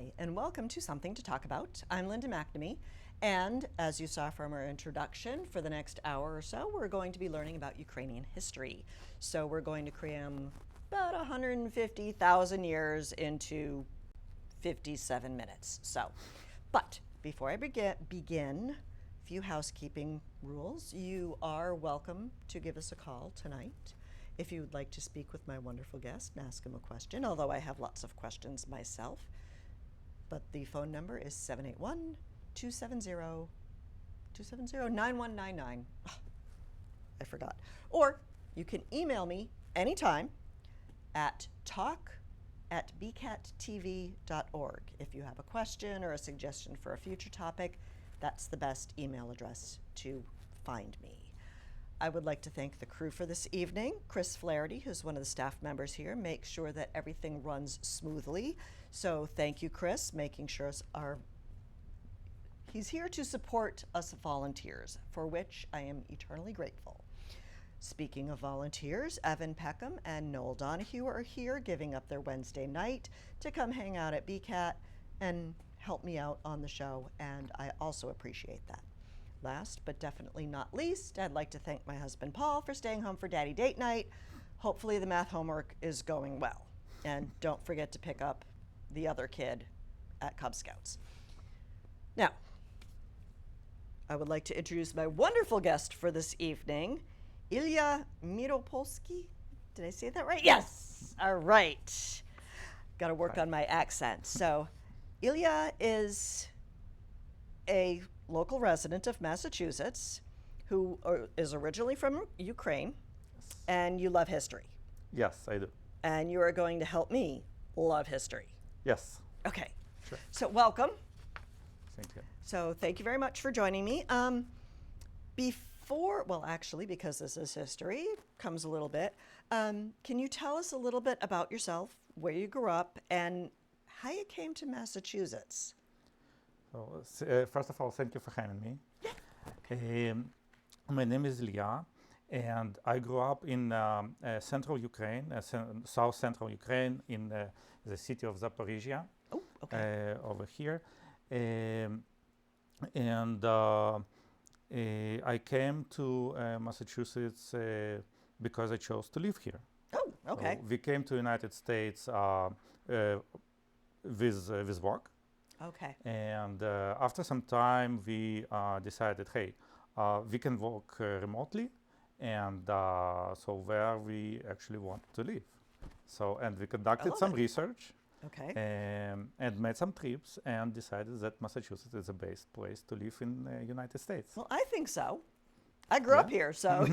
Hi, and welcome to Something to Talk About. I'm Linda McNamee, and as you saw from our introduction, for the next hour or so, we're going to be learning about Ukrainian history. So we're going to cram about 150,000 years into 57 minutes. But before I begin, a few housekeeping rules. You are welcome to give us a call tonight if you would like to speak with my wonderful guest and ask him a question, although I have lots of questions myself. But the phone number is 781-270-9199. Oh, I forgot. Or you can email me anytime at talk@bcattv.org. If you have a question or a suggestion for a future topic, that's the best email address to find me. I would like to thank the crew for this evening. Chris Flaherty, who's one of the staff members here, makes sure that everything runs smoothly. So thank you, Chris, making sure he's here to support us volunteers, for which I am eternally grateful. Speaking of volunteers, Evan Peckham and Noel Donahue are here giving up their Wednesday night to come hang out at BCAT and help me out on the show, and I also appreciate that. Last but definitely not least, I'd like to thank my husband Paul for staying home for Daddy Date Night. Hopefully the math homework is going well. And don't forget to pick up the other kid at Cub Scouts. Now, I would like to introduce my wonderful guest for this evening, Ilya Miropolsky. Did I say that right? Yes. All right. Got to work on my accent. So, Ilya is a local resident of Massachusetts who is originally from Ukraine, and you love history. Yes, I do. And you are going to help me love history. Yes. Okay. Sure. So welcome. Thank you. So thank you very much for joining me. Actually, because this is history, comes a little bit. Can you tell us a little bit about yourself, where you grew up, and how you came to Massachusetts? So, first of all, thank you for having me. My name is Ilya, and I grew up in central Ukraine, south central Ukraine, in the city of Zaporizhia. Oh, okay. Over here. I came to Massachusetts because I chose to live here. Oh, okay. So we came to United States with work. Okay. And after some time, we decided, hey, we can work remotely, and so where we actually want to live. So, and we conducted some research, okay, and made some trips, and decided that Massachusetts is the best place to live in the United States. Well, I think so. I grew up here, so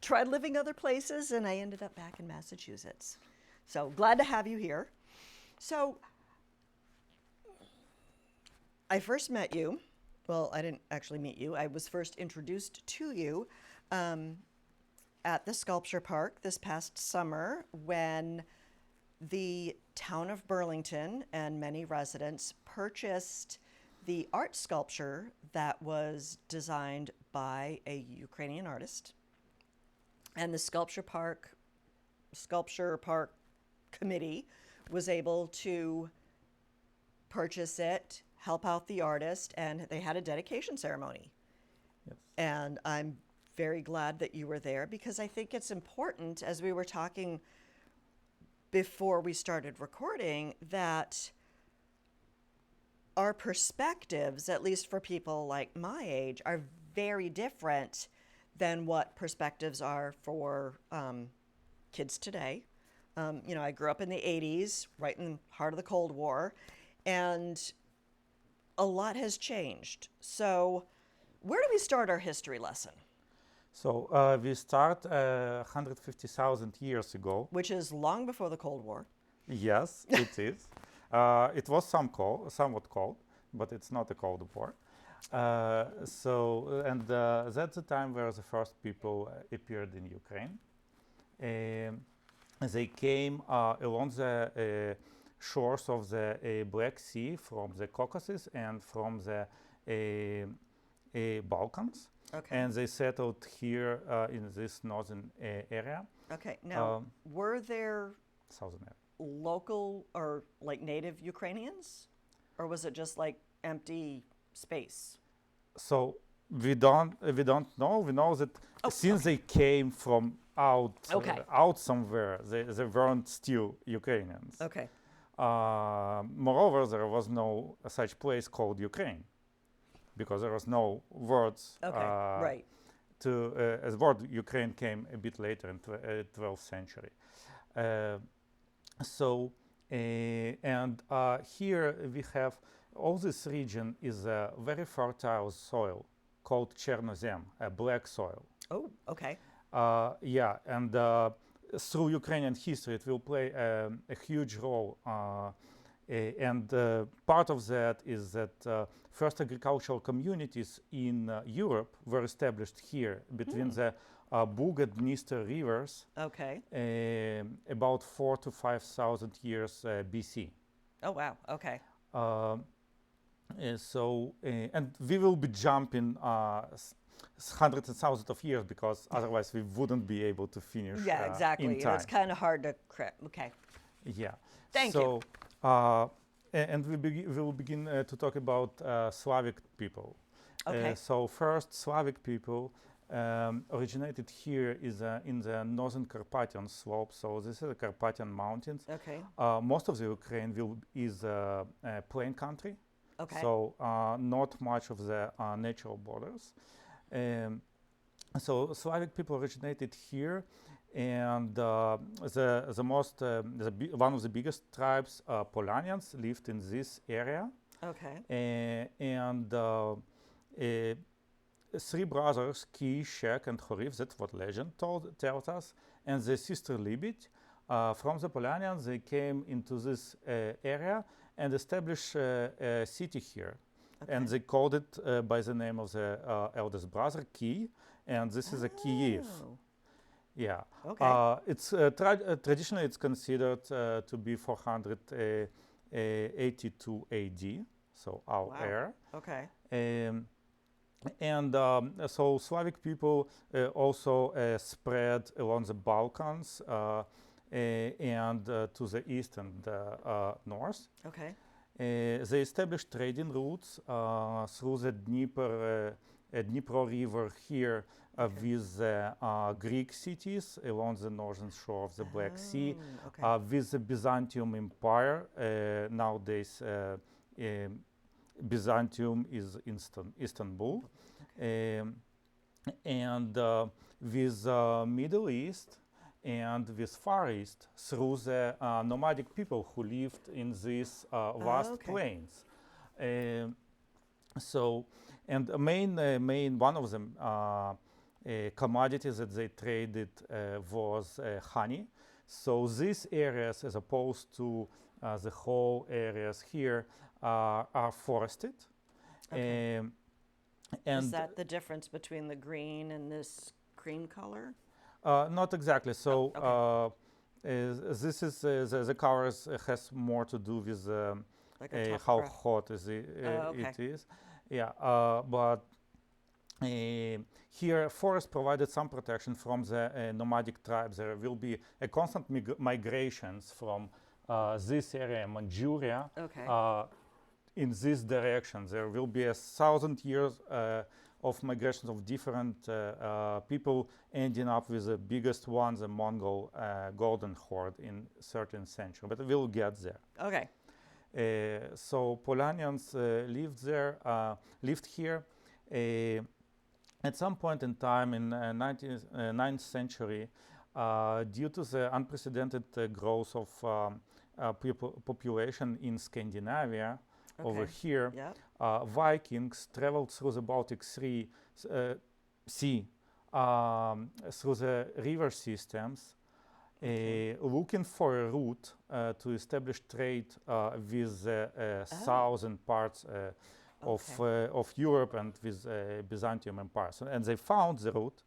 tried living other places, and I ended up back in Massachusetts. So glad to have you here. So I first met you, well, I didn't actually meet you. I was first introduced to you at the Sculpture Park this past summer when the town of Burlington and many residents purchased the art sculpture that was designed by a Ukrainian artist. And the Sculpture Park Committee was able to purchase it, help out the artist, and they had a dedication ceremony. Yes. And I'm very glad that you were there, because I think it's important, as we were talking before we started recording, that our perspectives, at least for people like my age, are very different than what perspectives are for kids today. I grew up in the 80s, right in the heart of the Cold War, and a lot has changed. So where do we start our history lesson? So we start 150,000 years ago. Which is long before the Cold War. Yes, it is. It was somewhat cold, but it's not a Cold War. That's the time where the first people appeared in Ukraine. They came along the shores of the Black Sea from the Caucasus and from the Balkans. Okay. And they settled here in this northern area. Okay. Now, were there Southern area. local or like native Ukrainians? Or was it just like empty space? So we don't know. We know that Oh, since okay. they came from Okay. out somewhere, they weren't still Ukrainians. Okay. Moreover, there was no such place called Ukraine because there was no words Okay. Right. to as word Ukraine came a bit later in 12th century. Uh, so and here we have all this region is a very fertile soil called Chernozem, a black soil. Oh, okay. Yeah, and through Ukrainian history, it will play a huge role. And part of that is that first agricultural communities in Europe were established here between the Bug and Dniester rivers Okay. about 4 to 5,000 years BC. Oh, wow. Okay. And we will be jumping hundreds and thousands of years because otherwise we wouldn't be able to finish Yeah, in exactly. time. It's kind of hard to crit. Okay. Yeah. Thank so, and we will begin to talk about Slavic people. Okay. So first, Slavic people originated here is in the northern Carpathian slope. So this is the Carpathian Mountains. Okay. Most of the Ukraine is a plain country. Okay. So not much of the natural borders. So Slavic people originated here, and one of the biggest tribes, Polanians, lived in this area. Okay. And three brothers, Ki, Shek, and Horiv, that's what legend tells us, and their sister Libit, from the Polanians, they came into this area and established a city here. Okay. And they called it by the name of the eldest brother, Ki, and this is a Kyiv. Yeah. Okay. It's traditionally it's considered to be 482 AD, so our Wow. era. Okay. And so Slavic people also spread along the Balkans and to the east and north. Okay. They established trading routes through the Dnipro River here with Greek cities along the northern shore of the Black Sea, Okay. with the Byzantium Empire. Nowadays, Byzantium is Istanbul, and with Middle East and with Far East through the nomadic people who lived in these vast Okay. plains. So, and main one of them commodities that they traded was honey. So these areas, as opposed to the whole areas here, are forested. Okay. And Is that the difference between the green and this cream color? not exactly. So okay. this is the colors has more to do with Like a tough how grass. hot is it, okay. it is. Yeah, but here forest provided some protection from the nomadic tribes. There will be a constant migrations from this area, Manchuria, Okay. in this direction. There will be 1,000 years of migrations of different people, ending up with the biggest one, the Mongol Golden Horde in 13th century. But we'll get there. Okay. So Polanians lived here. At some point in time in 9th century, due to the unprecedented growth of population in Scandinavia, over here, Yeah. Vikings traveled through the Baltic Sea through the river systems, looking for a route to establish trade with the southern parts of Europe and with Byzantium Empire. So, and they found the route,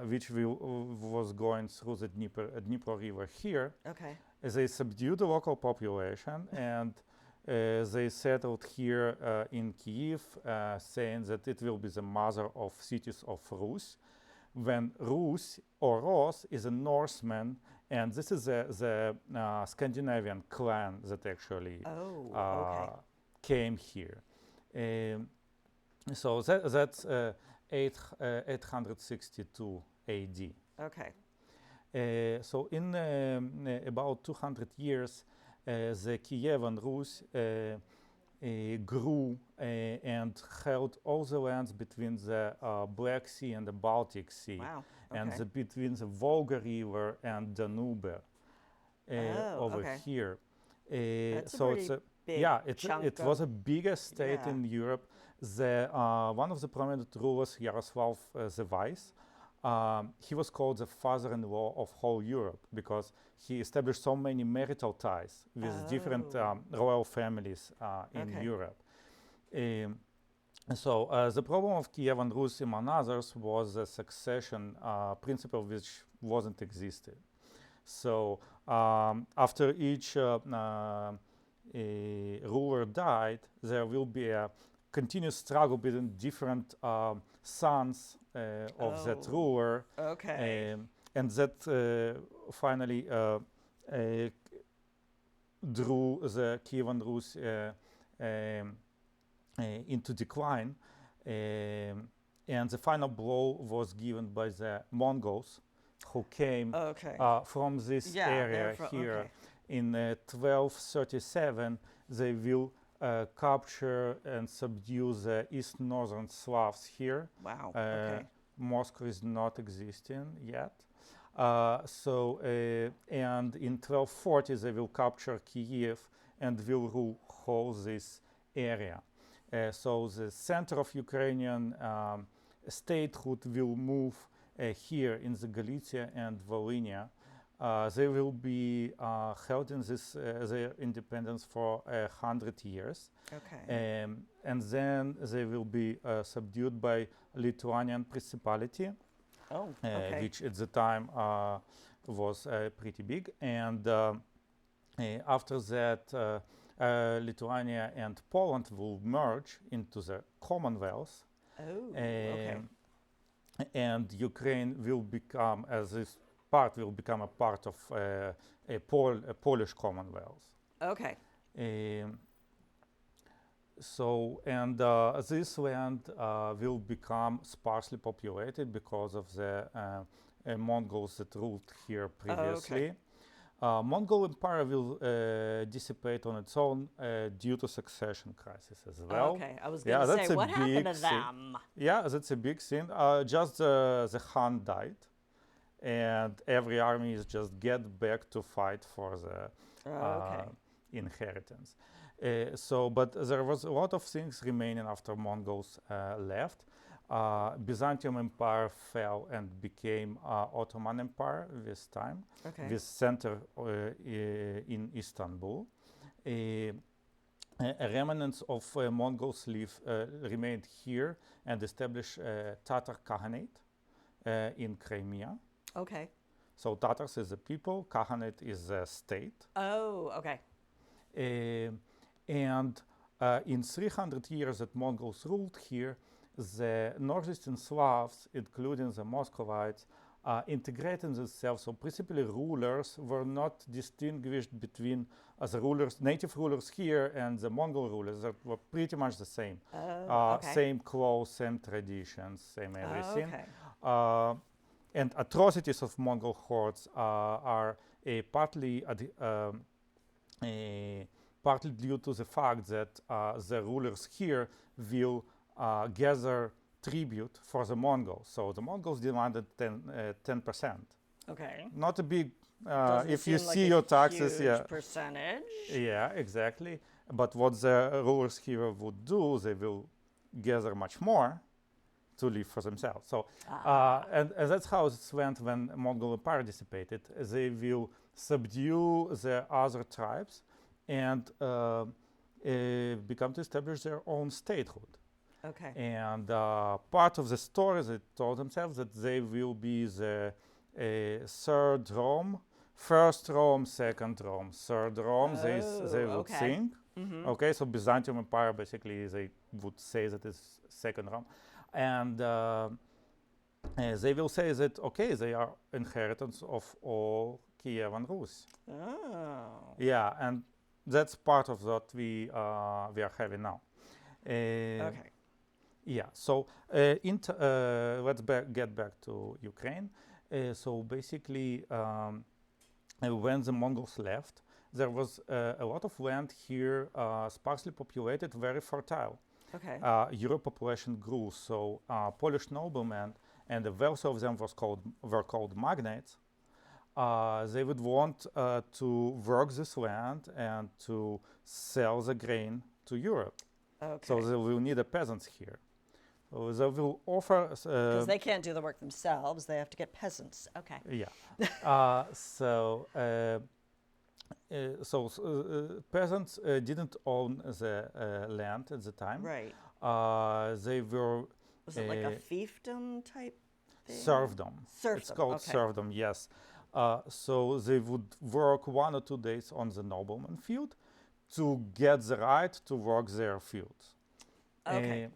which was going through the Dnipro River here. Okay. They subdued the local population and they settled here in Kyiv, saying that it will be the mother of cities of Rus. When Rus or Ros is a Norseman And this is the Scandinavian clan that actually Oh, okay. came here. Um, so that's 862 AD. Okay. So in about 200 years, the Kievan Rus grew and held all the lands between the Black Sea and the Baltic Sea, Wow. and Okay. between the Volga River and Danube Oh, over okay. here. That's a So it's pretty big yeah, chunk it of, was a biggest state yeah. in Europe. The one of the prominent rulers, Yaroslav the Wise, he was called the father-in-law of whole Europe because he established so many marital ties with different Oh, royal families in okay. Europe. Um, so the problem of Kievan Rus, among others, was a succession principle which wasn't existed. So after each ruler died, there will be a continuous struggle between different sons of that Oh, ruler, okay. and that finally drew the Kievan Rus into decline. And the final blow was given by the Mongols, who came Okay. from this Yeah, they're area from, here. okay. In 1237, they will capture and subdue the East Northern Slavs here. Wow. Uh, Okay. Moscow is not existing yet. And in 1240, they will capture Kiev and will rule whole this area. So the center of Ukrainian statehood will move here in the Galicia and Volhynia. They will be held in this their independence for 100 years, Okay. and then they will be subdued by Lithuanian Principality, Oh, okay. which at the time was pretty big. And after that, Lithuania and Poland will merge into the Commonwealth, Oh, okay. and Ukraine will become, as this part will become a part of a Polish Commonwealth. Okay. Um, and this land will become sparsely populated because of the Mongols that ruled here previously. Mongol Empire will dissipate on its own due to succession crisis as well. Okay. I was Yeah, gonna that's say, a what happened big to thing. them? Yeah, that's a big thing. Just the Khan died, and every army is just get back to fight for the Okay. inheritance. But there was a lot of things remaining after Mongols left. Byzantium Empire fell and became Ottoman Empire this time, Okay. with center in Istanbul. Remnants of Mongols remained here and established Tatar Khaganate in Crimea. Okay. So Tatars is the people, Khaganate is the state. Oh, okay. And in 300 years that Mongols ruled here, the northeastern Slavs, including the Muscovites, integrated themselves. So principally rulers were not distinguished between the rulers, native rulers here and the Mongol rulers that were pretty much the same. Oh, okay. Same clothes, same traditions, same everything. Okay. And atrocities of Mongol hordes are partly due to the fact that the rulers here will gather tribute for the Mongols. So the Mongols demanded 10%. Okay. Not a big, Doesn't if you seem like see a your taxes, huge yeah. percentage. Yeah, exactly. But what the rulers here would do, they will gather much more to live for themselves. So, and that's how it went when Mongol Empire dissipated. They will subdue the other tribes and become to establish their own statehood. Okay. And part of the story, they told themselves that they will be the third Rome, first Rome, second Rome, third Rome. They would okay. think. Mm-hmm. Okay, so Byzantium Empire basically they would say that it's second Rome, and they will say that, okay, they are inheritance of all Kiev and Rus. Oh. Yeah, and that's part of what we are having now. Okay. Yeah, so let's get back to Ukraine. So basically, when the Mongols left, there was a lot of land here, sparsely populated, very fertile. Okay. Europe population grew, so Polish noblemen, and the wealth of them were called magnates. They would want to work this land and to sell the grain to Europe. Okay. So they will need a peasants here. So they will offer. Because they can't do the work themselves, they have to get peasants. Okay. Yeah. Peasants didn't own the land at the time. Right. They were. Was it like a fiefdom type thing? Serfdom. Serfdom. It's called okay. serfdom, yes. So they would work 1 or 2 days on the nobleman field to get the right to work their fields. Okay.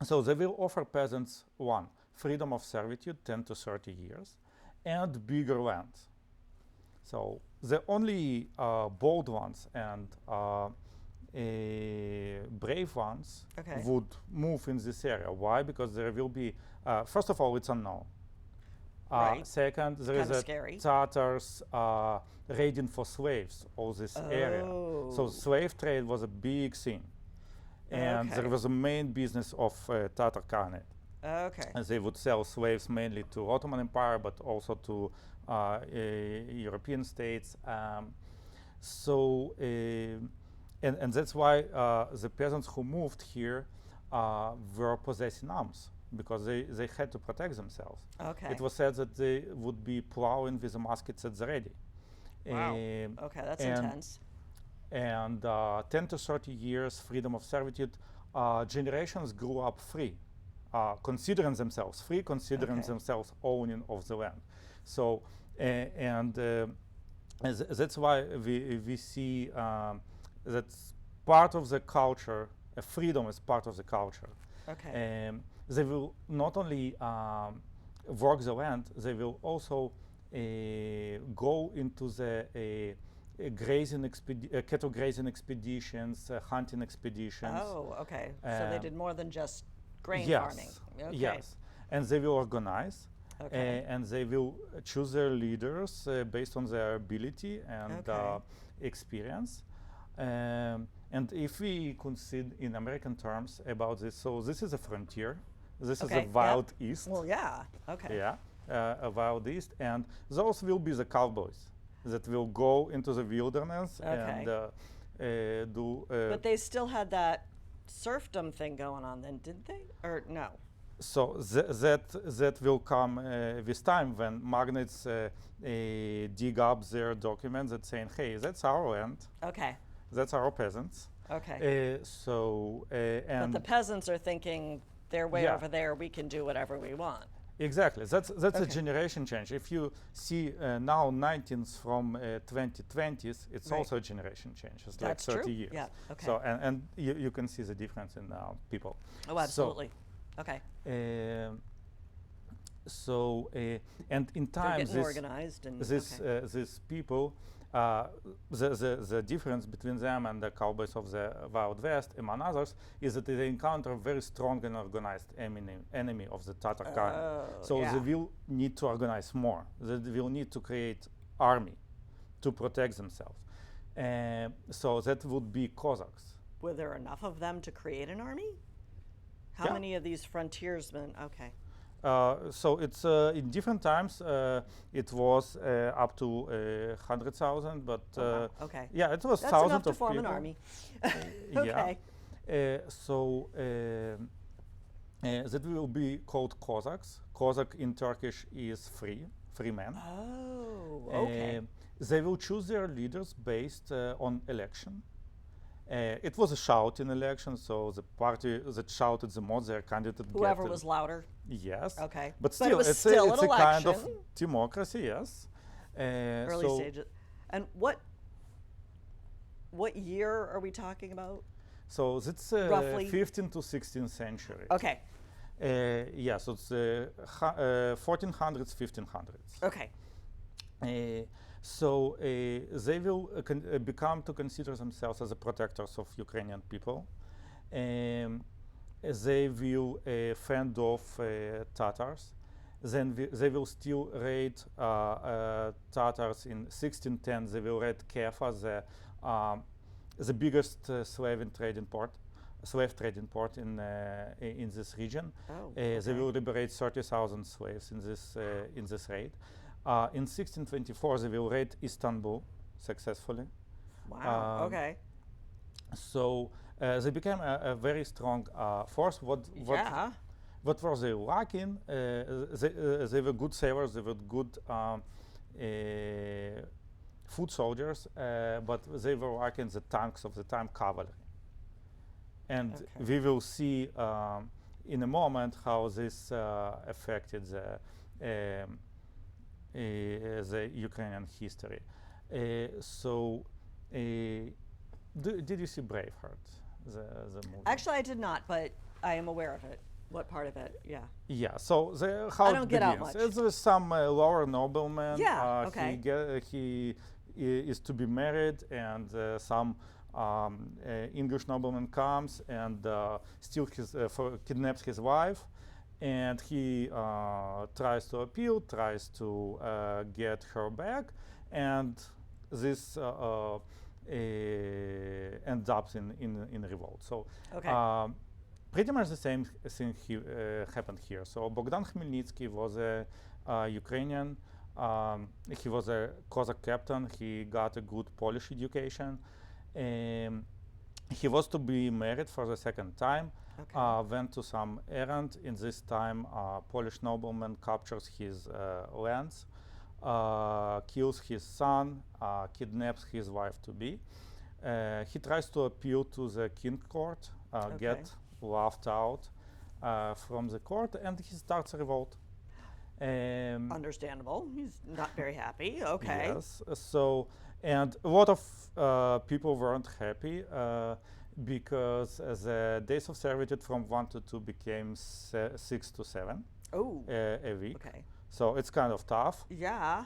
So they will offer peasants, 1, freedom of servitude, 10 to 30 years, and bigger land. So the only bold ones and brave ones Okay. would move in this area. Why? Because there will be, first of all, it's unknown. Right. Second, there is Kinda a scary. Tatars raiding for slaves, all this area. So Oh. slave trade was a big thing. And Okay. there was a main business of Tatar Khanate. Okay. And they would sell slaves mainly to Ottoman Empire, but also to European states. And that's why the peasants who moved here were possessing arms, because they had to protect themselves. Okay. It was said that they would be plowing with the muskets at the ready. Wow. Okay, that's intense. And 10 to 30 years freedom of servitude, generations grew up free, considering themselves free, considering Okay. themselves owning of the land. So, that's why we see that part of the culture, freedom is part of the culture. Okay. They will not only work the land, they will also go into the cattle grazing expeditions, hunting expeditions. Oh, okay. So they did more than just grain Yes, farming. Okay. yes. And they will organize, Okay. and they will choose their leaders based on their ability and Okay. experience. And if we consider in American terms about this, so this is a frontier. This is Okay, a wild east. Well, yeah. Okay. Yeah, a wild east, and those will be the cowboys that will go into the wilderness Okay. and do. But they still had that serfdom thing going on then, didn't they? Or no? So that will come with time when magnates dig up their documents that saying, hey, that's our land, Okay. that's our peasants. Okay. And But the peasants are thinking they're way Yeah. over there, we can do whatever we want. exactly, that's a Okay. generation change. If you see now 19s from 2020s, it's Right. also a generation change. It's That's like 30 true. years. Yeah. Okay. So and you can see the difference in people. Oh, absolutely. Okay. And in They're time, getting organized and okay. these people, the difference between them and the cowboys of the Wild West, among others, is that they encounter a very strong and organized enemy of the Tatar Khan. So yeah. they will need to organize more. They will need to create army to protect themselves. So that would be Cossacks. Were there enough of them to create an army? How Yeah. many of these frontiersmen? Okay. So it's in different times. It was up to 100,000, but Oh, wow. Okay. yeah, it was That's thousands enough to of form people. an army. Yeah. Okay. That will be called Cossacks. Cossack in Turkish is free man. Oh, okay. They will choose their leaders based on election. It was a shouting election, so the party that shouted the most, their candidate. Whoever was louder. Yes. Okay. But But still, it was it's still a an kind of election. democracy, yes. Early so stages. And what year are we talking about? So it's Roughly? 15th to 16th century. Okay. Yeah, so it's 1400s, 1500s. Okay. So they will become to consider themselves as the protectors of Ukrainian people. They will fend off Tatars. Then they will still raid Tatars in 1610. They will raid Kiev, the biggest slave trading port in this region. Oh, They okay. will liberate 30,000 slaves in this raid. In 1624, they will raid Istanbul successfully. Wow. Okay. So they became a very strong force. Yeah. What were they lacking? They were good sailors. They were good foot soldiers, but they were lacking the tanks of the time, cavalry. And Okay. we will see in a moment how this affected the Ukrainian history. Did you see Braveheart, the movie? Actually, I did not, but I am aware of it. What part of it? Yeah. Yeah. So how I it don't get out begins. much. It's with some lower nobleman. Yeah, okay. He is to be married, and some English nobleman comes and kidnaps his wife, and he tries to appeal, tries to get her back, and this ends up in revolt. So Okay. pretty much the same thing happened here. So Bogdan Khmelnytsky was a Ukrainian. He was a Cossack captain. He got a good Polish education. He was to be married for the second time. Okay. Went to some errand. In this time, Polish nobleman captures his lands, kills his son, kidnaps his wife-to-be. He tries to appeal to the king court, get laughed out from the court, and he starts a revolt. Understandable. He's not very happy. Okay. Yes. So, and a lot of people weren't happy because the days of servitude from 1 to 2 became 6 to 7 Oh. a week. Okay. So it's kind of tough. Yeah.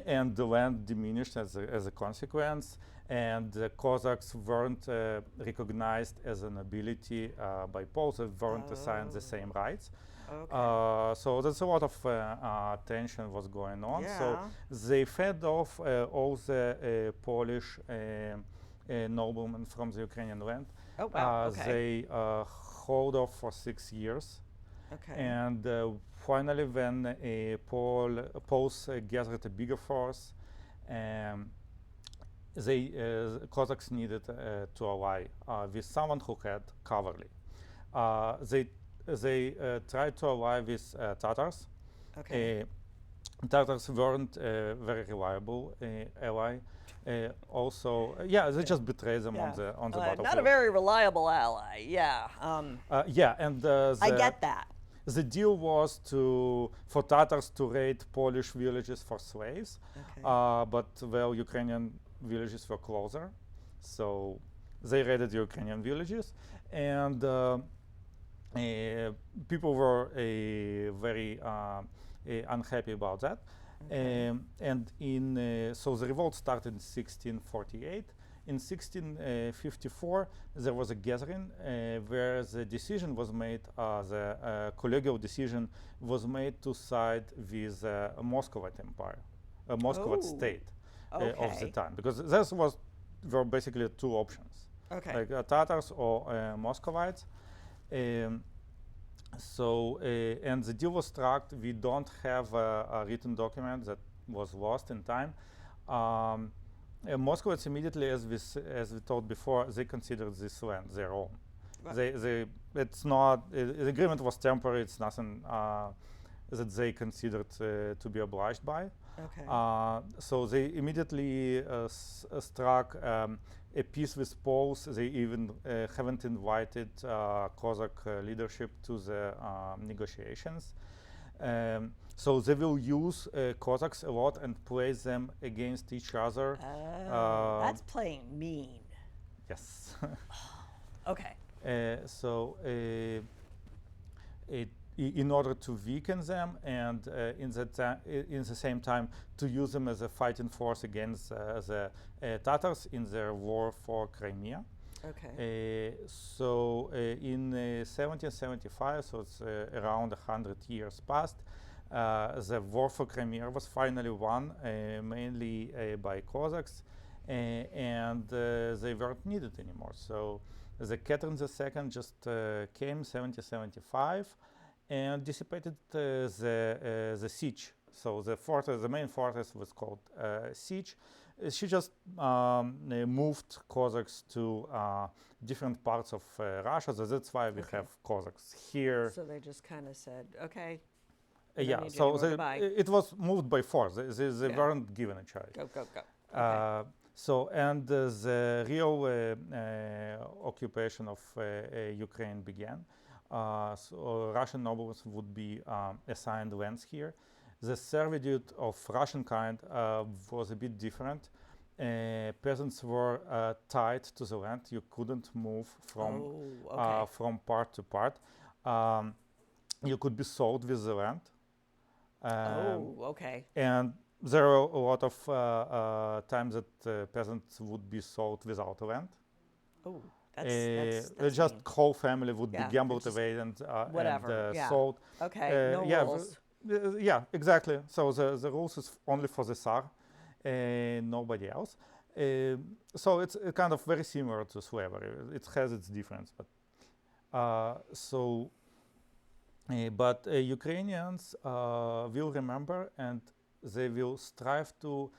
And the land diminished as a consequence, and the Cossacks weren't recognized as a nobility by Poles. They weren't assigned the same rights. Okay. So there's a lot of tension was going on. Yeah. So they fed off all the Polish noblemen from the Ukrainian land. Oh wow. Okay. They hold off for 6 years. Okay. And finally, when Poles gathered a bigger force, Cossacks needed to ally with someone who had cavalry. They tried to ally with Tatars. Okay. Tatars weren't a very reliable ally. They just betrayed them on the battlefield. Not a very reliable ally. Yeah. And I get that. the deal was for Tatars to raid Polish villages for slaves, Okay. but Ukrainian villages were closer, so they raided Ukrainian villages, and people were very unhappy about that. Okay. So the revolt started in 1648. In 1654, there was a gathering where the decision was made, the collegial decision was made to side with the Muscovite Empire, a Muscovite state of the time, because were basically two options, Okay. like Tatars or Muscovites. And the deal was struck. We don't have a written document that was lost in time. Muscovites immediately, as we told before, they considered this land their own. Right. It's not, the agreement was temporary. It's nothing that they considered to be obliged by. Okay. So they immediately struck a peace with Poles. They even haven't invited Cossack leadership to the negotiations. So they will use Cossacks a lot and play them against each other. That's playing mean. Yes. Okay. in order to weaken them and in the same time to use them as a fighting force against the Tatars in their war for Crimea. Okay. So in 1775, so it's around 100 years past, the war for Crimea was finally won, mainly by Cossacks, and they weren't needed anymore. So the Catherine II just came 1775 and dissipated the siege. So the main fortress was called siege. She just moved Cossacks to different parts of Russia. So that's why we have Cossacks here. So they just kind of said, okay. Yeah, so it was moved by force. They weren't given a choice. Go, go, go. So, and the real occupation of Ukraine began. So Russian nobles would be assigned lands here. The servitude of Russian kind was a bit different. Peasants were tied to the land. You couldn't move from part to part. You could be sold with the land. And there are a lot of times that peasants would be sold without land. Oh, that's just whole family would be gambled away and sold. Okay, no rules. Yeah, exactly. So the rules is only for the Tsar, nobody else. So it's kind of very similar to slavery. It has its difference, but Ukrainians will remember and they will strive to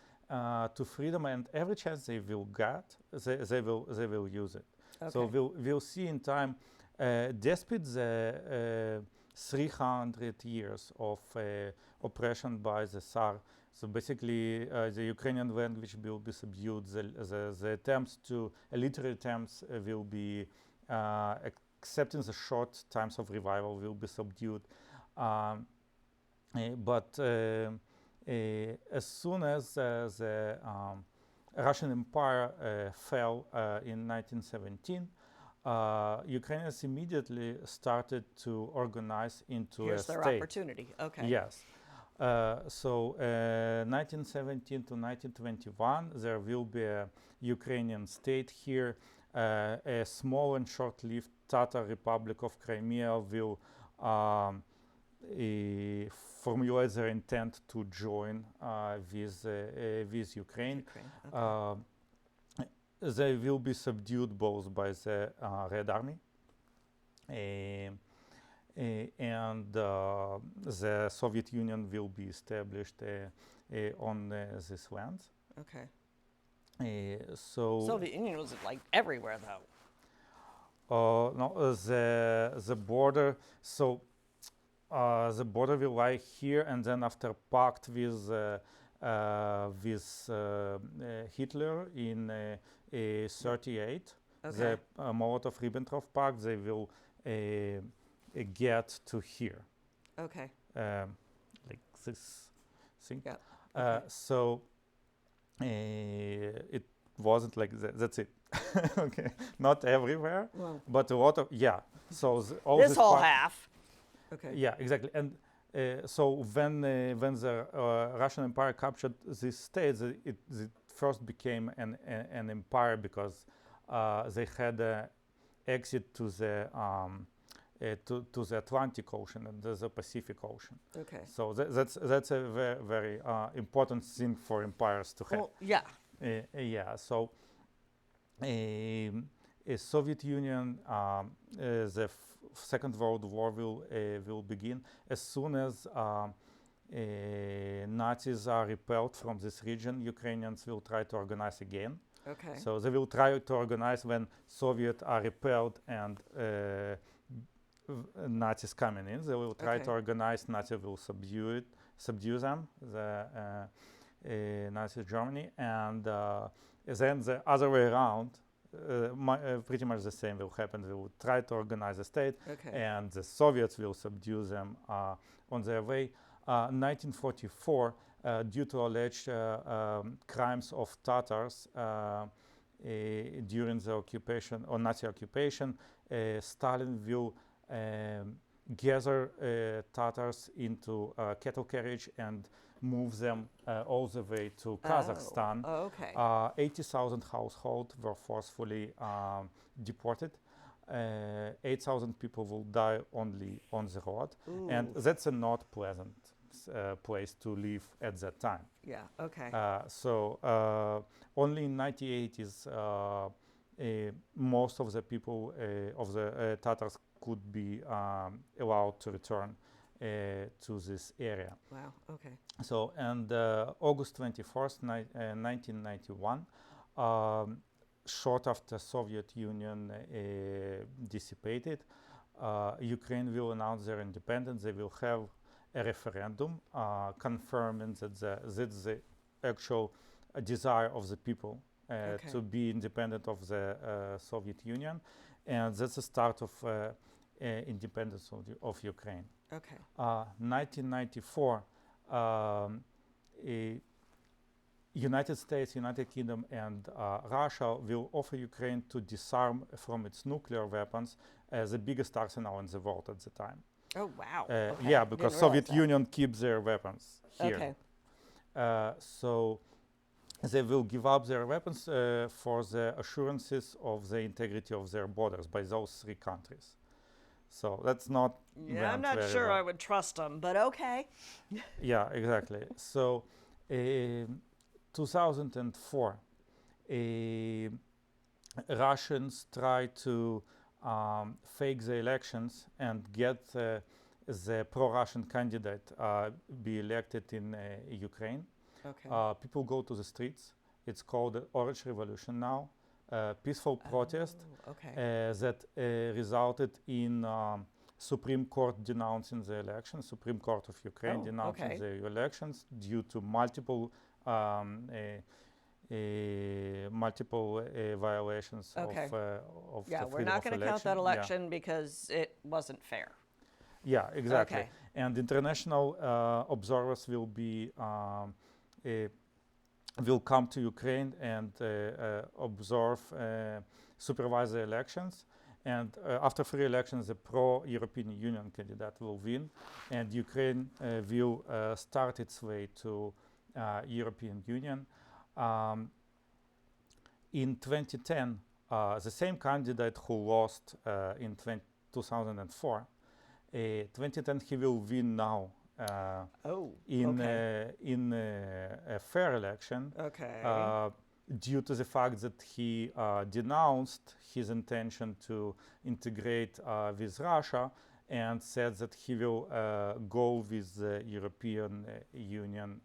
freedom, and every chance they will get, they will use it. So we'll see in time, despite the 300 years of oppression by the Tsar. So basically, the Ukrainian language will be subdued. The attempts to literary attempts will be, except in the short times of revival, will be subdued. But as soon as the Russian Empire fell in 1917, Ukrainians immediately started to organize into a state. Here's their opportunity. Okay. Yes. So 1917 to 1921, there will be a Ukrainian state here. A small and short-lived Tatar Republic of Crimea will formulate their intent to join with Ukraine. They will be subdued both by the Red Army and the Soviet Union will be established on these lands. Okay. So Soviet Union was like everywhere, though. No, the border. So the border will lie here, and then after pact with Hitler in 1938, the Molotov-Ribbentrop Pact, they will get to here. Okay. Like this thing. Yeah. So it wasn't like that. That's it. Okay. Not everywhere, but a lot of So all this whole half. Okay. Yeah, exactly. And so when the Russian Empire captured these states, it first became an empire because they had an exit to the to the Atlantic Ocean and the Pacific Ocean. Okay. So that's a very, very important thing for empires to have. Well, yeah. So Soviet Union, the Second World War will begin as soon as Nazis are repelled from this region. Ukrainians will try to organize again. Okay. So they will try to organize when Soviets are repelled and Nazis coming in. They will try to organize. Nazis will subdue them, the Nazi Germany, and then the other way around. Pretty much the same will happen. They will try to organize a state, and the Soviets will subdue them on their way. 1944, due to alleged crimes of Tatars during the occupation or Nazi occupation, Stalin will gather Tatars into a cattle carriage and move them all the way to Kazakhstan. Oh, okay. 80,000 households were forcefully deported. 8,000 people will die only on the road, and Ooh. that's a not pleasant place to live at that time. Yeah, okay. So only in 1980s, most of the people of the Tatars could be allowed to return to this area. Wow, okay. So, and August 21st, 1991, short after Soviet Union dissipated, Ukraine will announce their independence. They will have a referendum confirming that that's the actual desire of the people to be independent of the Soviet Union, and that's the start of independence of Ukraine. Okay. 1994, United States, United Kingdom, and Russia will offer Ukraine to disarm from its nuclear weapons as the biggest arsenal in the world at the time. Oh, wow. Yeah, because Soviet Union keeps their weapons here. Okay. So they will give up their weapons for the assurances of the integrity of their borders by those three countries. So that's not. Yeah, I'm not sure I would trust them, but okay. Yeah, exactly. So, 2004, Russians tried to fake the elections and get the pro-Russian candidate be elected in Ukraine. Okay. People go to the streets. It's called the Orange Revolution now. Peaceful protest that resulted in Supreme Court denouncing the elections. Supreme Court of Ukraine denouncing the elections due to multiple violations of yeah, the freedom we're not going to count that election because it wasn't fair. Yeah, exactly. And international observers will be will come to Ukraine and observe, supervise the elections. And after free elections, the pro-European Union candidate will win, and Ukraine will start its way to European Union. In 2010, the same candidate who lost in 2004, 2010 he will win now. In a fair election, due to the fact that he denounced his intention to integrate with Russia and said that he will go with the European Union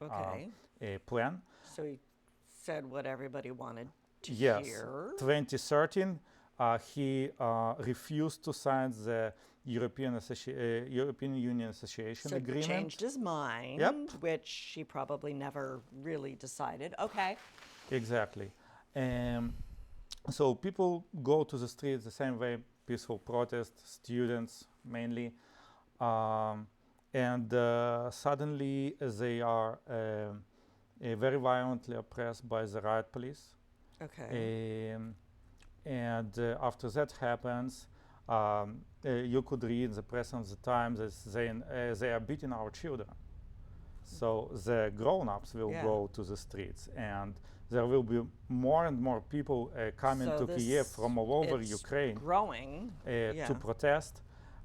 plan. So he said what everybody wanted to hear. 2013, he refused to sign the European Union Association Agreement. So he changed his mind, which he probably never really decided. Okay. Exactly. So people go to the streets the same way, peaceful protest, students mainly, and suddenly they are very violently oppressed by the riot police. And after that happens, you could read in the press of the time that they are beating our children. So the grown-ups will go to the streets, and there will be more and more people coming to Kiev from all over Ukraine to protest.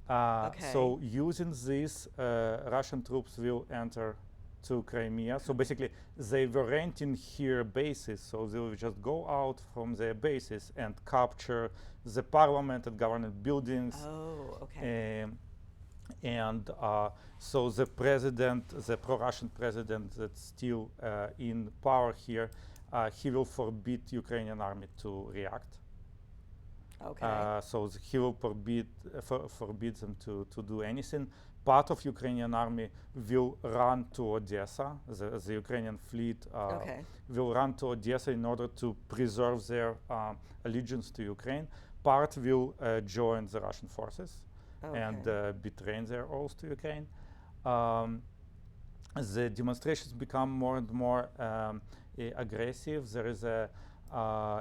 So using this, Russian troops will enter to Crimea. So basically, they were renting here bases, so they will just go out from their bases and capture the parliament and government buildings. And so the president, the pro-Russian president that's still in power here, he will forbid Ukrainian army to react. So he will forbid them to do anything. Part of Ukrainian army will run to Odessa. The Ukrainian fleet will run to Odessa in order to preserve their allegiance to Ukraine. Part will join the Russian forces and betray their oaths to Ukraine. The demonstrations become more and more aggressive. There is a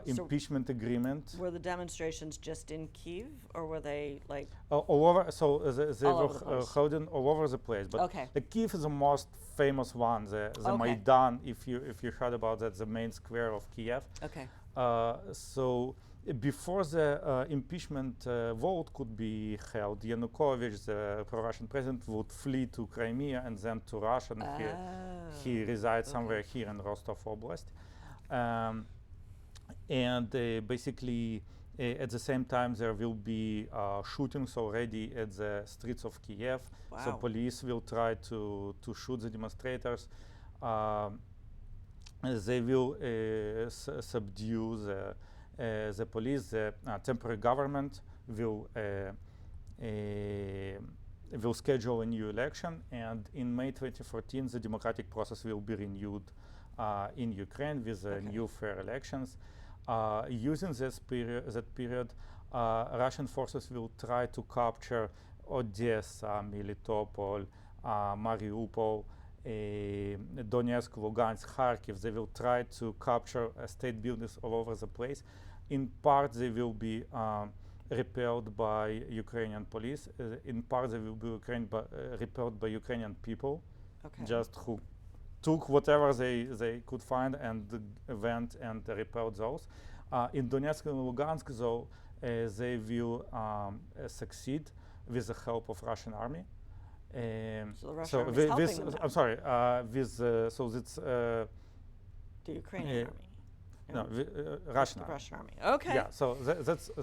impeachment agreement. Were the demonstrations just in Kyiv, or were they like All over, so they all were over the place? held all over the place. But Okay. the Kyiv is the most famous one. The Okay. Maidan, if you heard about that, the main square of Kiev. Okay. So before the impeachment vote could be held, Yanukovych, the pro-Russian president, would flee to Crimea and then to Russia. And he resides somewhere here in Rostov Oblast. And basically, at the same time, there will be shootings already at the streets of Kiev. Wow. So police will try to shoot the demonstrators. They will subdue the police. The temporary government will schedule a new election, and in May 2014, the democratic process will be renewed in Ukraine with new fair elections. Using that period, Russian forces will try to capture Odessa, Melitopol, Mariupol, Donetsk, Lugansk, Kharkiv. They will try to capture state buildings all over the place. In part, they will be repelled by Ukrainian police. In part, they will be repelled by Ukrainian people, just who took whatever they could find and went and repelled those. In Donetsk and Lugansk, though, they will succeed with the help of Russian army. So the Russian army is helping them now. I'm sorry. So it's the Ukrainian army. No, Russian The army. Russian army. Okay. Yeah. So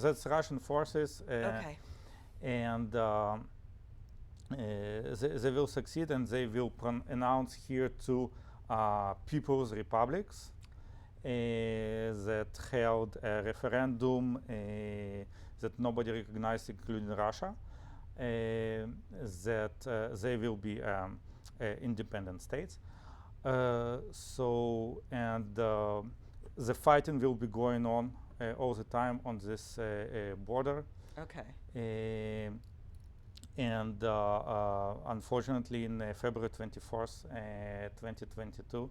that's Russian forces. Okay. And they will succeed, and they will announce here two people's republics that held a referendum that nobody recognized, including Russia, that they will be independent states. The fighting will be going on all the time on this border. Okay. And unfortunately, in February 24th, 2022,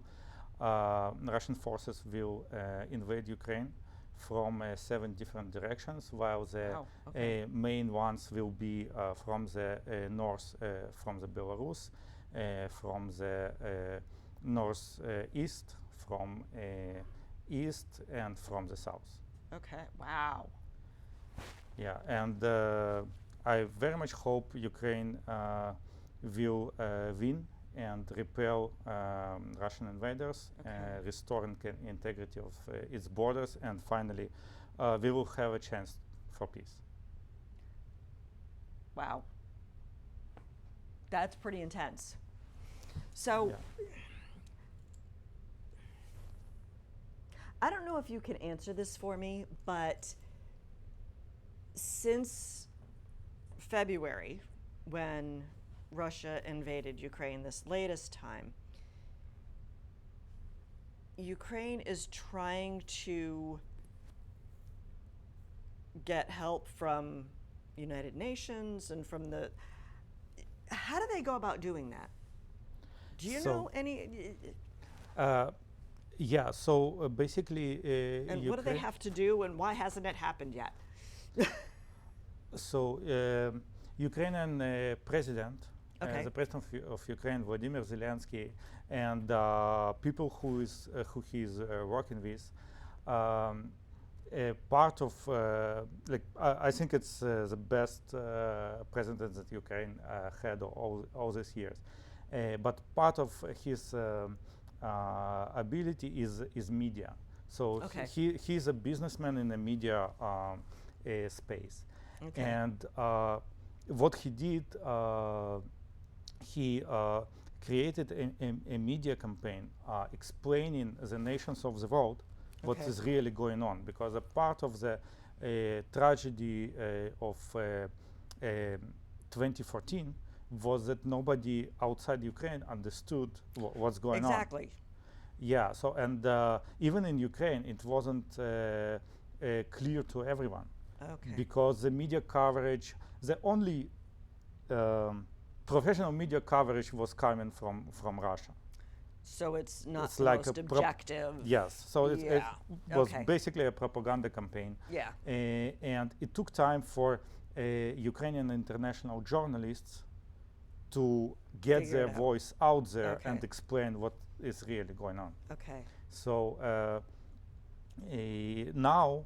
Russian forces will invade Ukraine from 7 different directions, while the main ones will be from the north, from the Belarus, from the northeast, from east, and from the south. Okay. Wow. Yeah, and I very much hope Ukraine will win and repel Russian invaders, restoring integrity of its borders, and finally we will have a chance for peace. Wow. That's pretty intense. So, I don't know if you can answer this for me, but since February, when Russia invaded Ukraine this latest time, Ukraine is trying to get help from United Nations and from the... How do they go about doing that? Do you know any... Yeah, so basically... and what do they have to do, and why hasn't it happened yet? So, Ukrainian president, the president of Ukraine, Vladimir Zelensky, and people who he's working with, part of, I think it's the best president that Ukraine had all these years. But part of his ability is media. So he's a businessman in the media space. Okay. And what he did, he created a media campaign explaining the nations of the world what is really going on, because a part of the tragedy of 2014 was that nobody outside Ukraine understood what's going on. Exactly. Yeah, so, and even in Ukraine, it wasn't clear to everyone. Okay. Because the media coverage, the only professional media coverage was coming from Russia. So it's not It's the like most a objective. Yes, so it Yeah. was Okay. basically a propaganda campaign. Yeah. And it took time for Ukrainian international journalists to get Figure their it out. voice out there Okay. and explain what is really going on. Okay. So now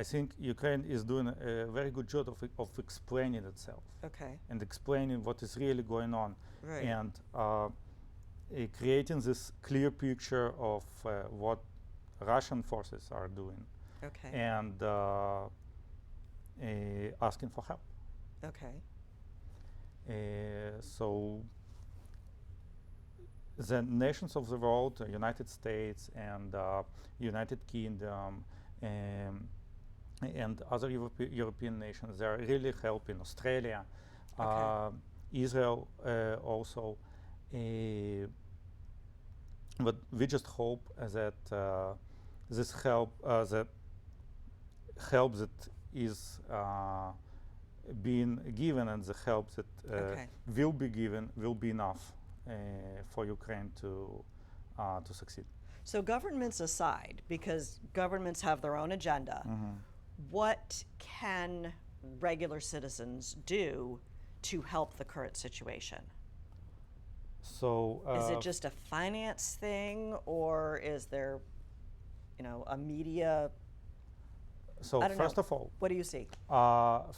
I think Ukraine is doing a very good job of explaining itself Okay. and explaining what is really going on, Right. and creating this clear picture of what Russian forces are doing, Okay. and asking for help. Okay. So the nations of the world, United States and United Kingdom, and other European nations, they are really helping. Australia, Okay. Israel also. But we just hope that this help, that help that is being given, and the help that Okay. will be given will be enough for Ukraine to succeed. So governments aside, because governments have their own agenda, what can regular citizens do to help the current situation? So Is it just a finance thing, or is there, a media? so I don't first know. of all, What do you see?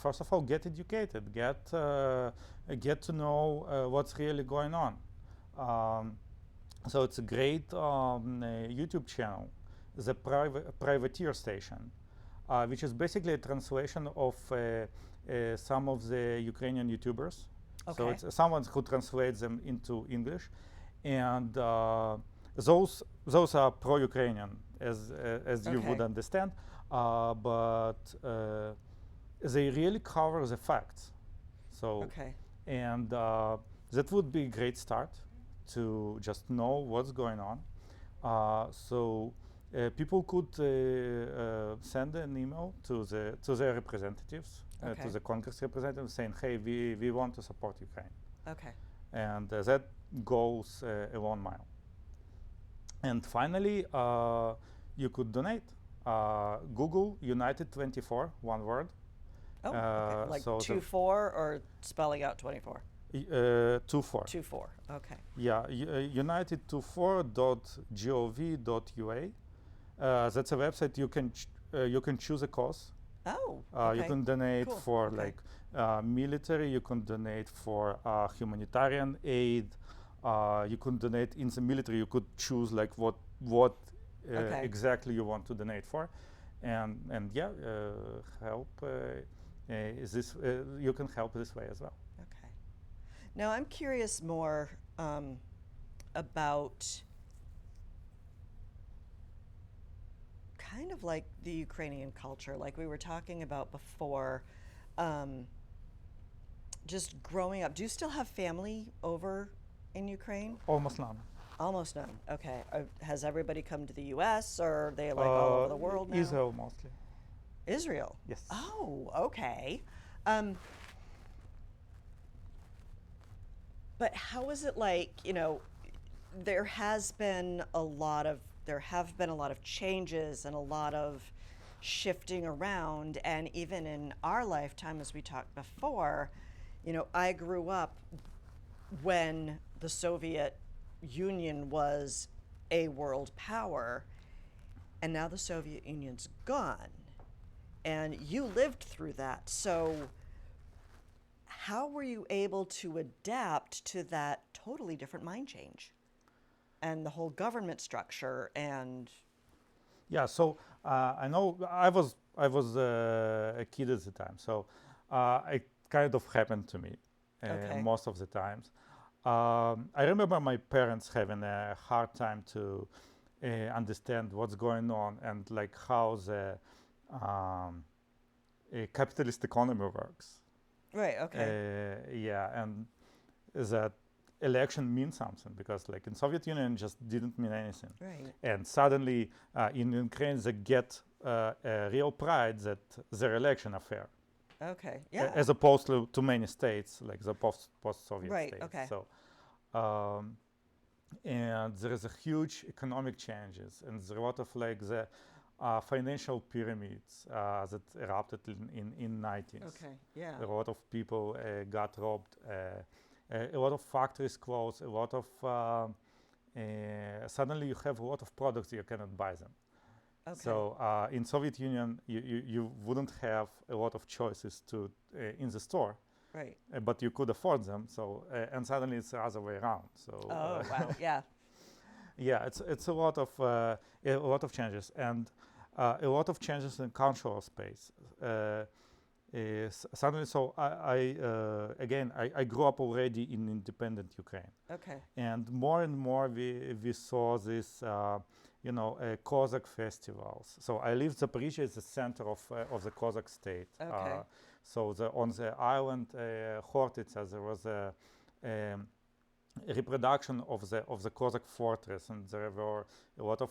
first of all, get educated, get to know what's really going on. So it's a great YouTube channel, the Privateer Station, which is basically a translation of some of the Ukrainian YouTubers. So Okay. it's someone who translates them into English, and those are pro-Ukrainian, as you would Okay. understand, but they really cover the facts. So Okay. and that would be a great start to just know what's going on. So people could send an email to their representatives, Okay. to the Congress representatives, saying, "Hey, we want to support Ukraine," Okay. and that goes a long mile. And finally, you could donate. Google United 24, one word. Oh, okay. Like So 2-4 or spelling out 24? 24. 2-4. Okay. Yeah, united24.gov.ua. That's a website you can choose a cause. Oh. Okay. You can donate Cool. for Okay. like military. You can donate for humanitarian aid. You can donate in the military. You could choose like what Okay. exactly you want to donate for, and yeah, help. You can help this way as well. Okay. Now I'm curious more about kind of like the Ukrainian culture, like we were talking about before. Just growing up, do you still have family over in Ukraine? Almost none. Almost none. Okay. Has everybody come to the U.S. or are they like all over the world now? Israel mostly. Israel. Yes. Oh, okay. But how is it like? There have been a lot of changes and a lot of shifting around, and even in our lifetime, as we talked before, I grew up when the Soviet Union was a world power, and now the Soviet Union's gone, and you lived through that. So how were you able to adapt to that totally different mind change and the whole government structure? And Yeah, so I know I was a kid at the time, so it kind of happened to me Okay. most of the times. I remember my parents having a hard time to understand what's going on and like how the capitalist economy works. right, okay. Yeah, and that election means something, because like in Soviet Union just didn't mean anything. Right. And suddenly in Ukraine they get a real pride that their election are fair, Okay. Yeah. as opposed to many states like the post-Soviet Right, states. okay. So and there is a huge economic changes, and there's a lot of like the financial pyramids that erupted in 90s. Okay. Yeah. A lot of people got robbed. A lot of factories closed. A lot of suddenly you have a lot of products you cannot buy them. Okay. So in Soviet Union, you wouldn't have a lot of choices to in the store, Right. but you could afford them. So and suddenly it's the other way around. So Oh wow. Yeah. yeah, it's a lot of changes and a lot of changes in cultural space. Is suddenly, so I grew up already in independent Ukraine, Okay. and more we saw this Cossack festivals. So I lived Zaporizhia is the center of the Cossack state. Okay. So on the island Hortitsa there was um, a reproduction of the Cossack fortress, and there were a lot of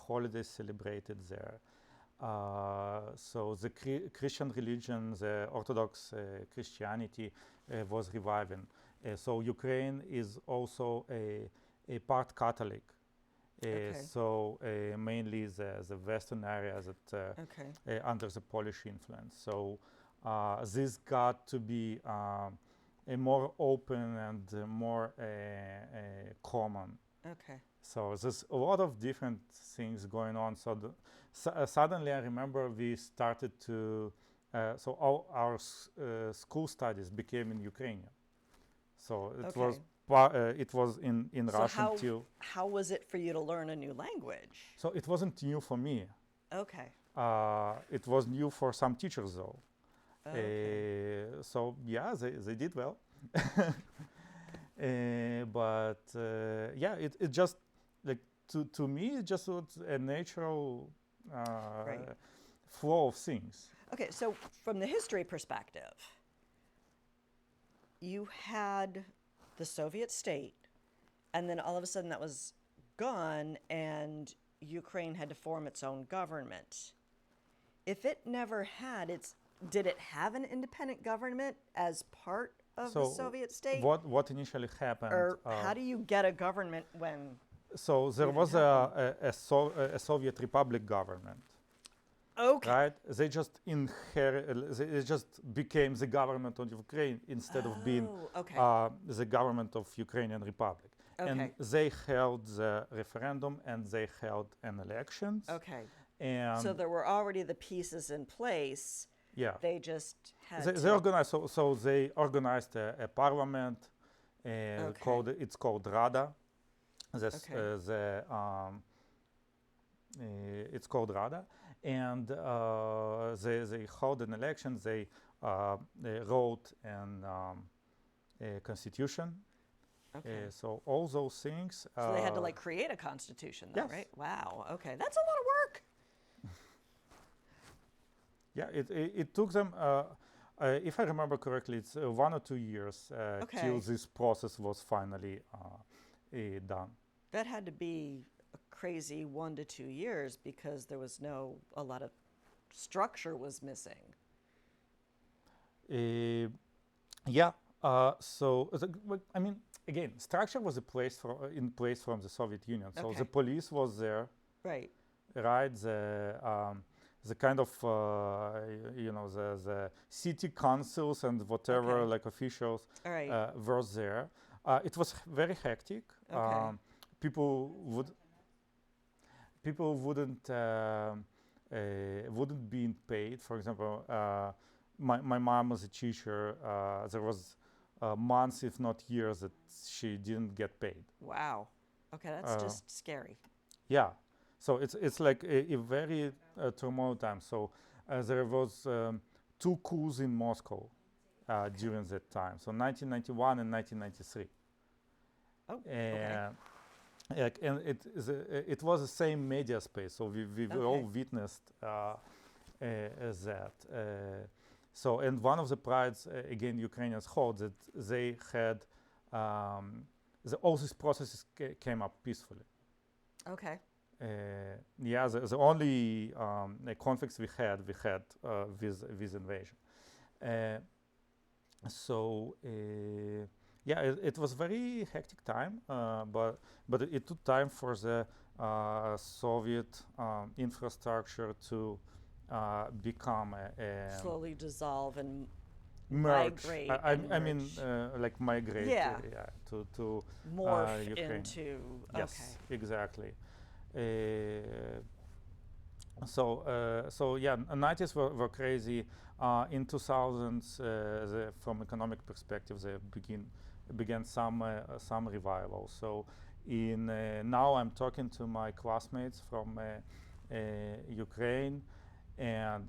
holidays celebrated there. So the Christian religion, the Orthodox Christianity, was reviving. So Ukraine is also a part Catholic. Okay. So mainly the western areas that Okay. under the Polish influence. So this got to be a more open and more common. Okay. So there's a lot of different things going on. So suddenly I remember we started to, so all our school studies became in Ukrainian. So it was in So Russian too. how was it for you to learn a new language? So it wasn't new for me. Okay. It was new for some teachers though. Okay. So yeah, they did well. But yeah, it just like to me it just was a natural Right. flow of things. Okay, so from the history perspective, you had the Soviet state, and then all of a sudden that was gone, and Ukraine had to form its own government. If it never had did it have an independent government as part of the Soviet state? What initially happened? Or how do you get a government when? So there was a Soviet Republic government. Okay. Right? They just they just became the government of Ukraine instead of being the government of Ukrainian Republic. Okay. And they held the referendum and they held an elections. Okay. And So there were already the pieces in place. yeah, They just had they organized. So they organized a parliament. Okay. It's called Rada. It's called Rada, and they held an election. They wrote a constitution. Okay. So all those things. So they had to like create a constitution, though, yes. right? Wow. Okay, that's a lot of work. Yeah, it took them. If I remember correctly, it's 1 or 2 years till this process was finally done. That had to be a crazy 1 to 2 years because there was a lot of structure was missing. Yeah. So I mean, again, structure was in place from the Soviet Union. So the police was there. Right. Right. The kind of the city councils and whatever like officials were there. It was very hectic. People wouldn't be paid. For example, my mom was a teacher. There was months, if not years, that she didn't get paid. Wow. Okay, that's just scary. Yeah. So it's like a very turmoil time. So there was 2 coups in Moscow during that time. So 1991 and 1993. Oh, okay. And it was the same media space. So we all witnessed that. So and one of the prides again Ukrainians hold that they had all these processes came up peacefully. Okay. Yeah, the only conflicts we had with invasion. So Yeah, it was very hectic time, but it took time for the Soviet infrastructure to become a Slowly dissolve and merge. migrate and I mean, merge. like migrate, Yeah. yeah, to Morph Ukraine. into, Yes, okay. exactly. So yeah, 90s were crazy. In 2000s, from economic perspective, they began some revival. So in now I'm talking to my classmates from Ukraine, and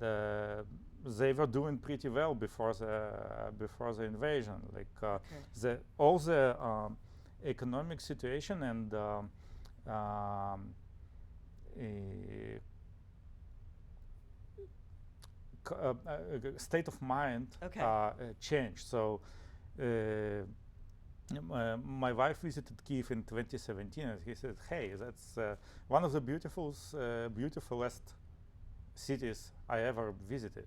they were doing pretty well before the invasion. Like Okay. all the economic situation and eh, state of mind Okay. changed. So my wife visited Kiev in 2017, and he said, "Hey, that's one of the beautifulest cities I ever visited."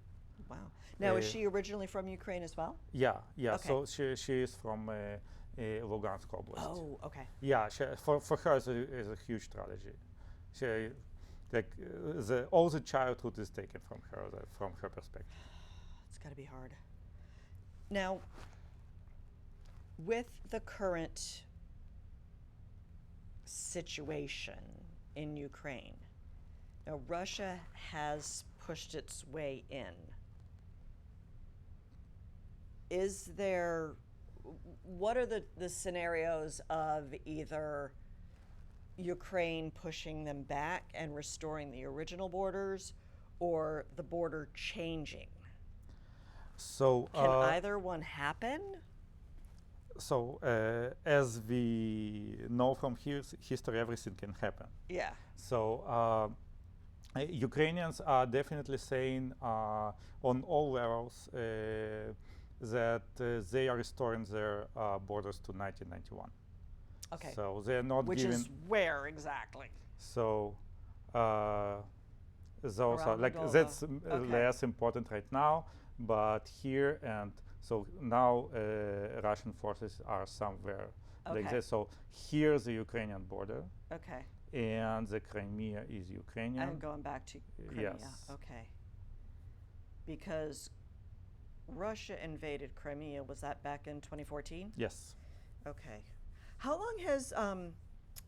Wow. Now, is Uh, she originally from Ukraine as well? Yeah, yeah. Okay. So she is from Lugansk Oblast. Oh, okay. Yeah, for her is a huge tragedy. She like all the childhood is taken from her perspective. It's got to be hard. Now, with the current situation in Ukraine, now Russia has pushed its way in. Is there, what are the scenarios of either Ukraine pushing them back and restoring the original borders, or the border changing? So Can either one happen? So as we know from history, everything can happen. Yeah. So Ukrainians are definitely saying on all levels that they are restoring their borders to 1991. Okay. So they're not Which giving. is where exactly? So those are Around like Moldova. that's Okay. less important right now, but here and so now Russian forces are somewhere like Okay. this. So here's the Ukrainian border, Okay. and the Crimea is Ukrainian. I'm going back to Crimea. Yes. Okay. Because Russia invaded Crimea, was that back in 2014? Yes. Okay. How long has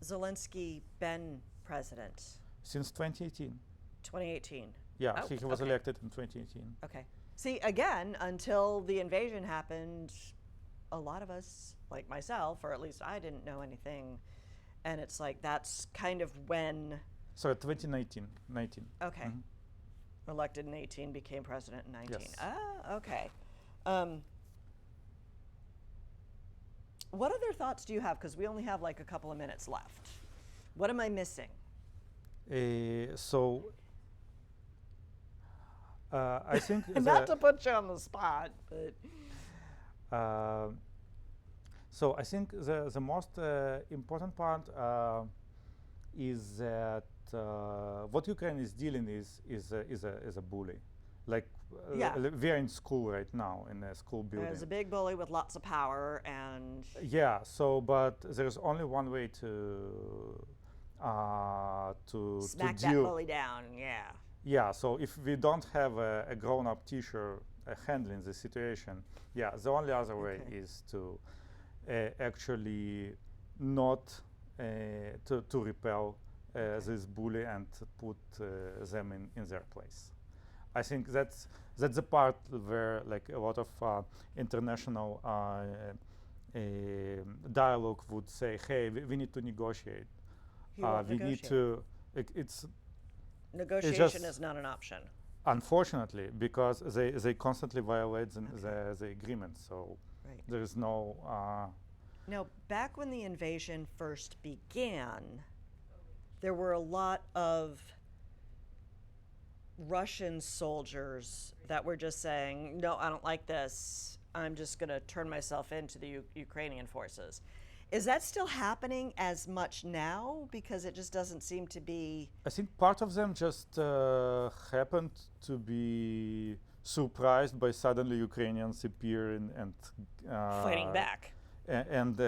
Zelensky been president? Since 2018. 2018. Yeah, Oh, he was okay. elected in 2018. Okay. See, again, until the invasion happened, a lot of us, like myself, or at least I didn't know anything. And it's like that's kind of when, So 2019. 19. okay, Mhm. elected in 18, became president in 19. Yes. Ah, okay. What other thoughts do you have? Because we only have like a couple of minutes left. What am I missing? So I think Not to put you on the spot, but so I think the most important part is that what Ukraine is dealing is a bully. Like Yeah. we are in school right now in a school building. there's a big bully with lots of power, and Yeah. So, but there's only one way to smack to that deal. bully down. Yeah. Yeah, so if we don't have a grown-up teacher handling the situation, yeah, the only other way Okay. is to actually not to repel this bully and put them in their place. I think that's the part where like a lot of international dialogue would say, hey, we need to negotiate. He won't We need negotiate. to. It's Negotiation is not an option. unfortunately, because they constantly violate the agreement, so Right. there is no. Now, back when the invasion first began, there were a lot of Russian soldiers that were just saying, no, I don't like this. I'm just going to turn myself into the Ukrainian forces. Is that still happening as much now? Because it just doesn't seem to be. I think part of them just happened to be surprised by suddenly Ukrainians appearing and Fighting back. and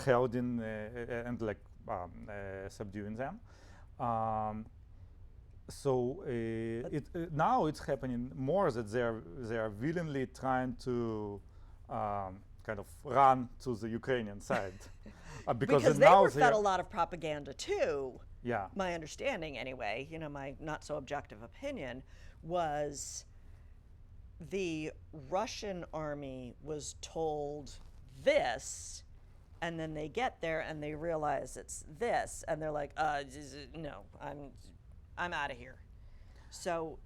held in and like subduing them. Um, now it's happening more that they are willingly trying to kind of run to the Ukrainian side because they now were fed a lot of propaganda too. Yeah. My understanding, anyway, my not so objective opinion, was the Russian army was told this, and then they get there and they realize it's this, and they're like, no, I'm out of here. So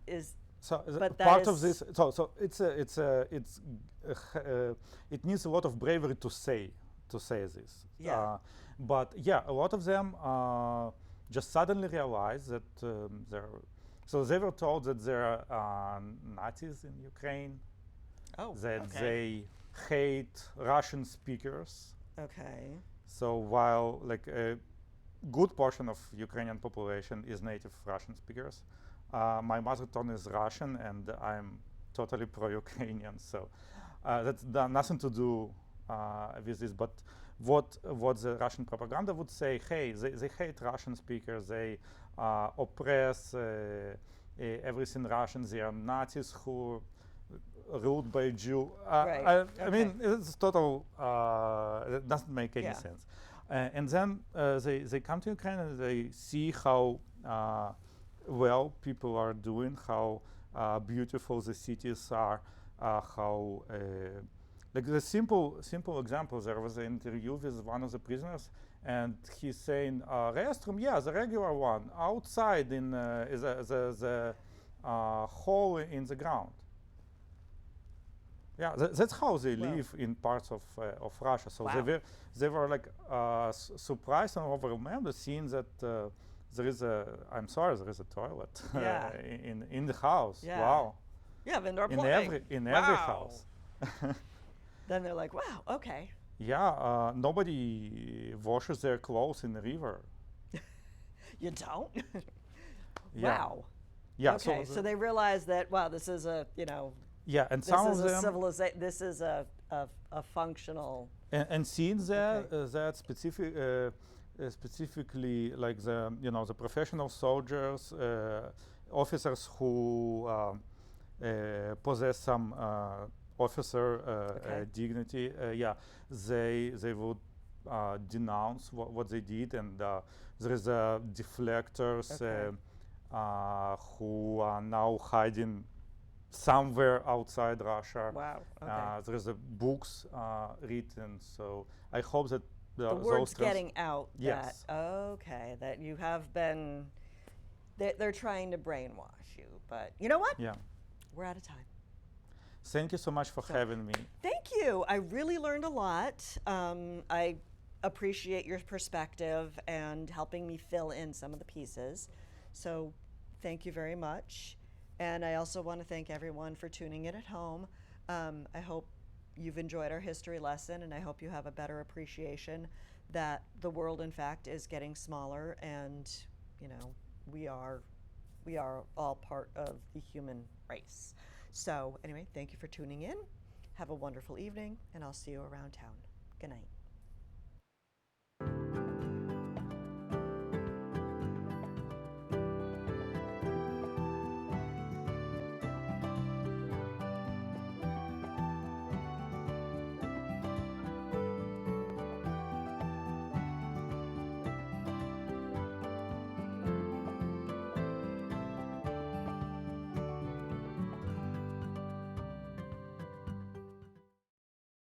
but part of this. So it needs a lot of bravery to say this. Yeah. But yeah, a lot of them just suddenly realize that so they were told that there are Nazis in Ukraine. Oh. That okay. they hate Russian speakers. Okay. So while like a good portion of Ukrainian population is native Russian speakers, my mother tongue is Russian, and I'm totally pro-Ukrainian. So that's nothing to do with this. But what the Russian propaganda would say, hey, they hate Russian speakers. They oppress everything Russian. They are Nazis who ruled by a Jew. Right. I mean, it's total. It doesn't make any sense. And then they come to Ukraine and they see how well people are doing, how beautiful the cities are, how like the simple example. There was an interview with one of the prisoners, and he's saying, restroom, yeah, the regular one, outside in the hole in the ground. Yeah, that's how they live in parts of Russia. So they were like surprised and overwhelmed seeing that there is a toilet in the house. Yeah. Wow. Yeah, indoor plumbing. In every house. Then they're like, wow, okay. Yeah, nobody washes their clothes in the river. You don't? Yeah. Wow. Yeah. Okay, so they realize that, wow, this is a, yeah, and this some is of a them civilization. This is a functional. and seeing that that specifically like the professional soldiers, officers who possess some officer dignity, they would denounce what they did, and there is deflectors who are now hiding somewhere outside Russia. Wow. Okay. There is books written, so I hope that the word's getting out. Yes. That you have been. They're trying to brainwash you, but you know what? Yeah. We're out of time. Thank you so much for having me. Thank you. I really learned a lot. I appreciate your perspective and helping me fill in some of the pieces. So thank you very much. And I also want to thank everyone for tuning in at home. I hope you've enjoyed our history lesson, and I hope you have a better appreciation that the world, in fact, is getting smaller, and we are all part of the human race. So anyway, thank you for tuning in. Have a wonderful evening, and I'll see you around town. Good night.